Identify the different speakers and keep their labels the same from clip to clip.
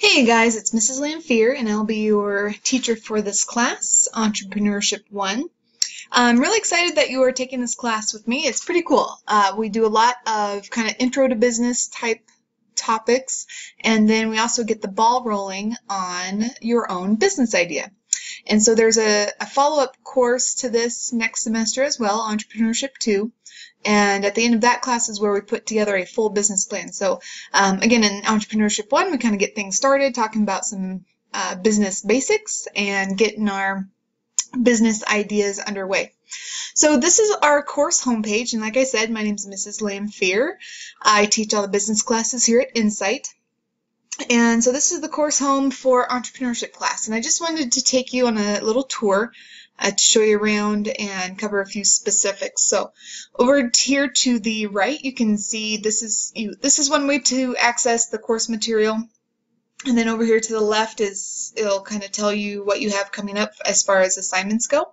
Speaker 1: Hey guys, it's Mrs. Lamphere, and I'll be your teacher for this class, Entrepreneurship 1. I'm really excited that you are taking this class with me. It's pretty cool. We do a lot of kind of intro to business type topics, and then we also get the ball rolling on your own business idea. And so there's a follow-up course to this next semester as well, Entrepreneurship 2. And at the end of that class is where we put together a full business plan. So again, in Entrepreneurship 1, we kind of get things started, talking about some business basics and getting our business ideas underway. So this is our course homepage, and like I said, my name is Mrs. Lamphere. I teach all the business classes here at Insight. And so this is the course home for Entrepreneurship class, and I just wanted to take you on a little tour to show you around and cover a few specifics. So over here to the right, you can see this is one way to access the course material. And then over here to the left it'll kind of tell you what you have coming up as far as assignments go.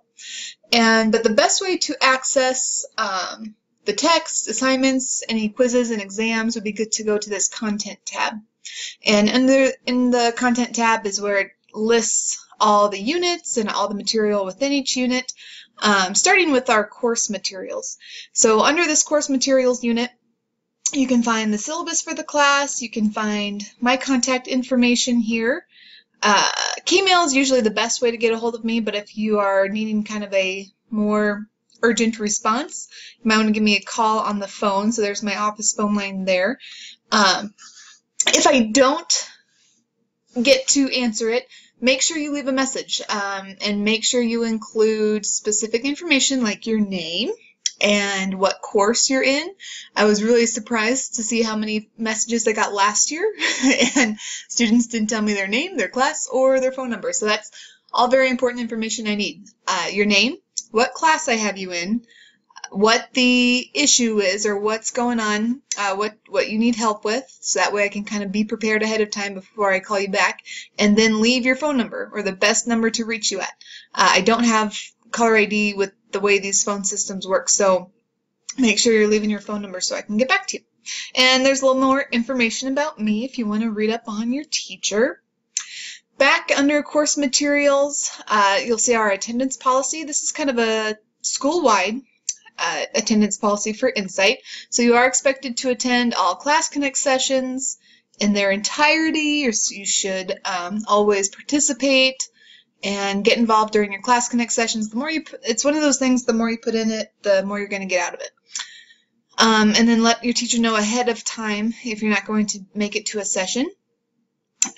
Speaker 1: But the best way to access the text, assignments, any quizzes and exams would be good to go to this content tab. And in the content tab is where it lists all the units and all the material within each unit, starting with our course materials. So under this course materials unit, you can find the syllabus for the class, you can find my contact information here. Kmail is usually the best way to get a hold of me, but if you are needing kind of a more urgent response, you might want to give me a call on the phone. So there's my office phone line there. If I don't get to answer it, make sure you leave a message and make sure you include specific information like your name and what course you're in. I was really surprised to see how many messages I got last year and students didn't tell me their name, their class, or their phone number. So that's all very important information I need. Your name, what class I have you in, what the issue is or what's going on, what you need help with, so that way I can kind of be prepared ahead of time before I call you back, and then leave your phone number or the best number to reach you at. I don't have caller ID with the way these phone systems work, so make sure you're leaving your phone number so I can get back to you. And there's a little more information about me if you want to read up on your teacher. Back under course materials, you'll see our attendance policy. This is kind of a school-wide attendance policy for Insight. So you are expected to attend all Class Connect sessions in their entirety, or you should always participate and get involved during your Class Connect sessions. The more it's one of those things, the more you put in it, the more you're going to get out of it. And then let your teacher know ahead of time if you're not going to make it to a session.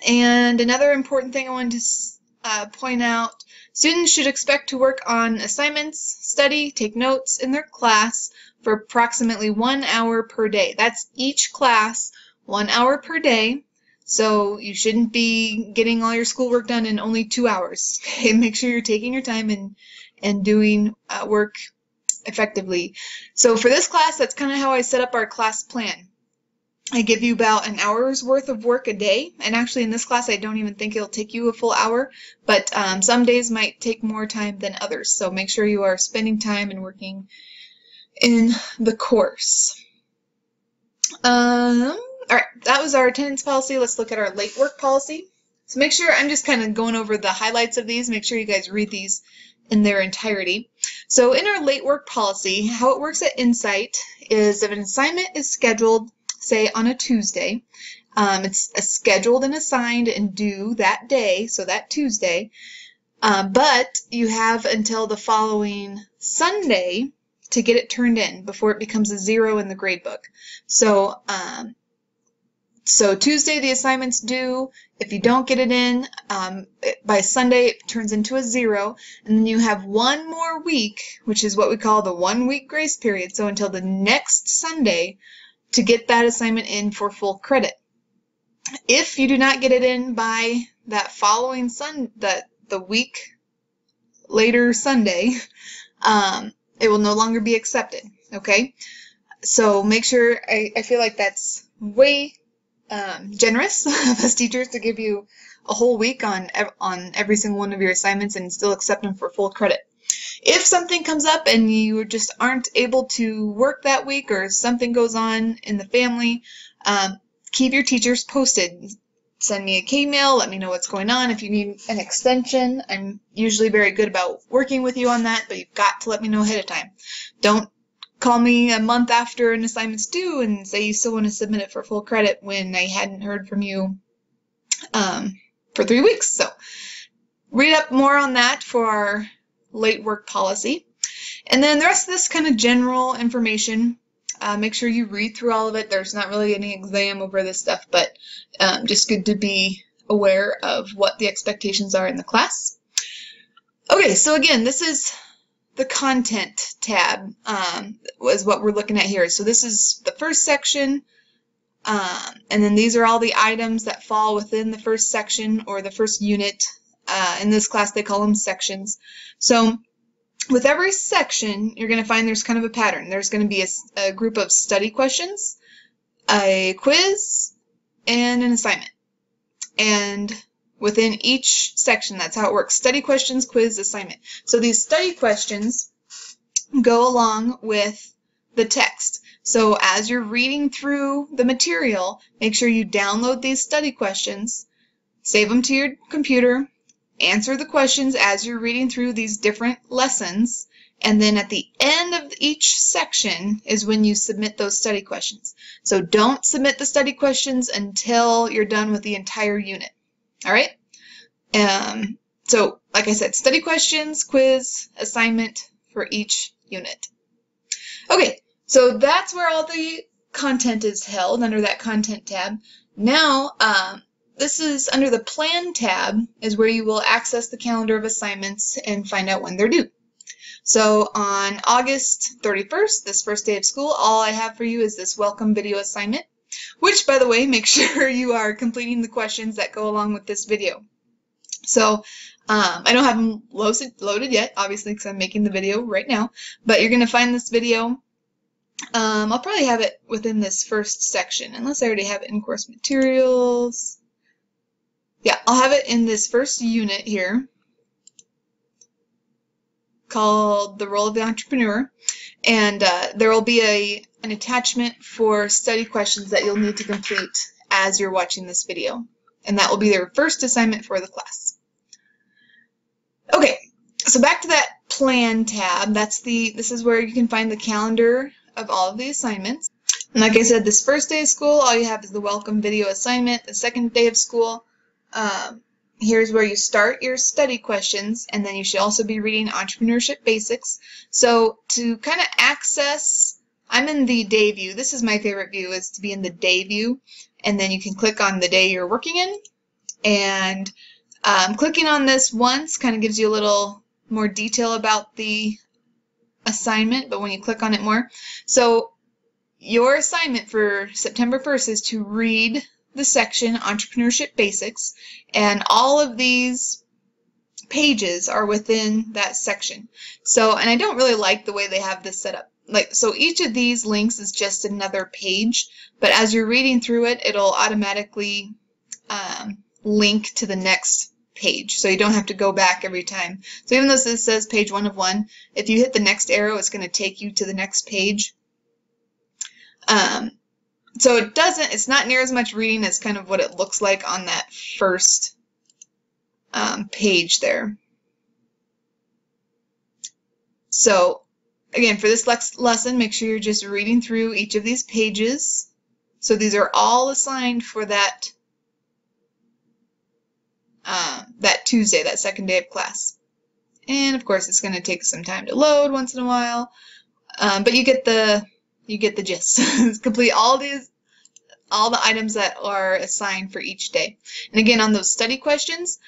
Speaker 1: And another important thing I wanted to point out, students should expect to work on assignments, study, take notes in their class for approximately 1 hour per day. That's each class, 1 hour per day. So you shouldn't be getting all your schoolwork done in only 2 hours. Okay? Make sure you're taking your time and doing work effectively. So for this class, that's kind of how I set up our class plan. I give you about an hour's worth of work a day, and actually in this class I don't even think it'll take you a full hour, but some days might take more time than others, so make sure you are spending time and working in the course. Alright, that was our attendance policy. Let's look at our late work policy. So make sure, I'm just kind of going over the highlights of these, make sure you guys read these in their entirety. So in our late work policy, how it works at Insight is if an assignment is scheduled, say on a Tuesday, it's scheduled and assigned and due that day, so that Tuesday, but you have until the following Sunday to get it turned in before it becomes a 0 in the gradebook. So Tuesday the assignment's due. If you don't get it in by Sunday, it turns into a 0, and then you have 1 more week, which is what we call the 1 week grace period, so until the next Sunday to get that assignment in for full credit. If you do not get it in by that following the week later Sunday, it will no longer be accepted. Okay, so make sure, I feel like that's way generous of us teachers to give you a whole week on every single one of your assignments and still accept them for full credit. If something comes up and you just aren't able to work that week, or something goes on in the family, keep your teachers posted. send me a K-mail, let me know what's going on. If you need an extension, I'm usually very good about working with you on that, but you've got to let me know ahead of time. Don't call me a month after an assignment's due and say you still want to submit it for full credit when I hadn't heard from you for 3 weeks. So read up more on that for our late work policy. And then the rest of this kind of general information, make sure you read through all of it. There's not really any exam over this stuff, but just good to be aware of what the expectations are in the class. Okay, so again, this is the content tab was what we're looking at here. So this is the first section, and then these are all the items that fall within the first section or the first unit. In this class, they call them sections. So with every section, you're going to find there's kind of a pattern. There's going to be a group of study questions, a quiz, and an assignment. And within each section, that's how it works. Study questions, quiz, assignment. So these study questions go along with the text. So as you're reading through the material, make sure you download these study questions, save them to your computer, answer the questions as you're reading through these different lessons, and then at the end of each section is when you submit those study questions. So don't submit the study questions until you're done with the entire unit. All right? So, like I said, study questions, quiz, assignment for each unit. Okay, so that's where all the content is held under that content tab. Now, this is under the plan tab is where you will access the calendar of assignments and find out when they're due. So on August 31st, this first day of school, all I have for you is this welcome video assignment, which, by the way, make sure you are completing the questions that go along with this video. So I don't have them loaded yet, obviously, because I'm making the video right now, but you're going to find this video. I'll probably have it within this first section, unless I already have it in course materials. Yeah, I'll have it in this first unit here called The Role of the Entrepreneur, and there will be an attachment for study questions that you'll need to complete as you're watching this video, and that will be their first assignment for the class. Okay, so back to that plan tab. This is where you can find the calendar of all of the assignments. And like I said, this first day of school, all you have is the welcome video assignment. The second day of school, here's where you start your study questions, and then you should also be reading Entrepreneurship Basics. So to kind of access, I'm in the day view. This is my favorite view, is to be in the day view, and then you can click on the day you're working in, and clicking on this once kind of gives you a little more detail about the assignment, but when you click on it more. So your assignment for September 1st is to read the section Entrepreneurship Basics, and all of these pages are within that section. So, and I don't really like the way they have this set up. So each of these links is just another page, but as you're reading through it, it'll automatically link to the next page, so you don't have to go back every time. So even though this says page 1 of 1, if you hit the next arrow, it's going to take you to the next page. So it's not near as much reading as kind of what it looks like on that first page there. So again, for this lesson, make sure you're just reading through each of these pages. So these are all assigned for that Tuesday, that second day of class. And of course, it's going to take some time to load once in a while, but you get the gist. Complete all the items that are assigned for each day. And again, on those study questions,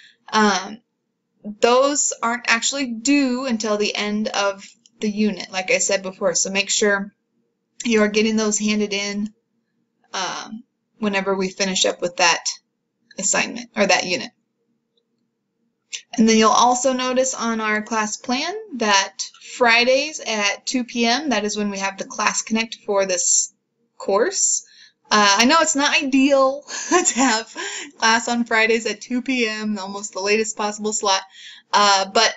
Speaker 1: those aren't actually due until the end of the unit, like I said before. So make sure you are getting those handed in whenever we finish up with that assignment or that unit. And then you'll also notice on our class plan that Fridays at 2 p.m., that is when we have the Class Connect for this course. I know it's not ideal to have class on Fridays at 2 p.m., almost the latest possible slot, but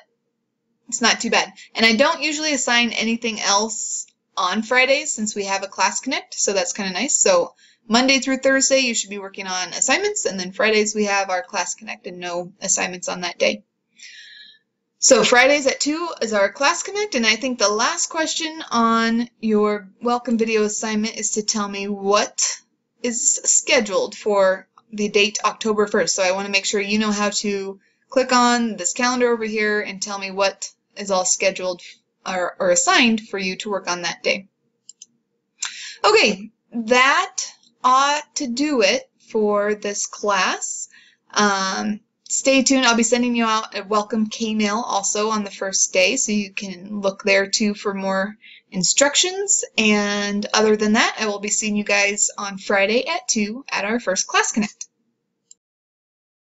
Speaker 1: it's not too bad. And I don't usually assign anything else on Fridays since we have a Class Connect, so that's kind of nice. So Monday through Thursday, you should be working on assignments, and then Fridays we have our Class Connect and no assignments on that day. So Fridays at 2 is our Class Connect, and I think the last question on your welcome video assignment is to tell me what is scheduled for the date October 1st. So I want to make sure you know how to click on this calendar over here and tell me what is all scheduled or assigned for you to work on that day. Okay, that ought to do it for this class. Stay tuned. I'll be sending you out a welcome K-mail also on the first day, so you can look there too for more instructions. And other than that, I will be seeing you guys on Friday at 2 at our first Class Connect.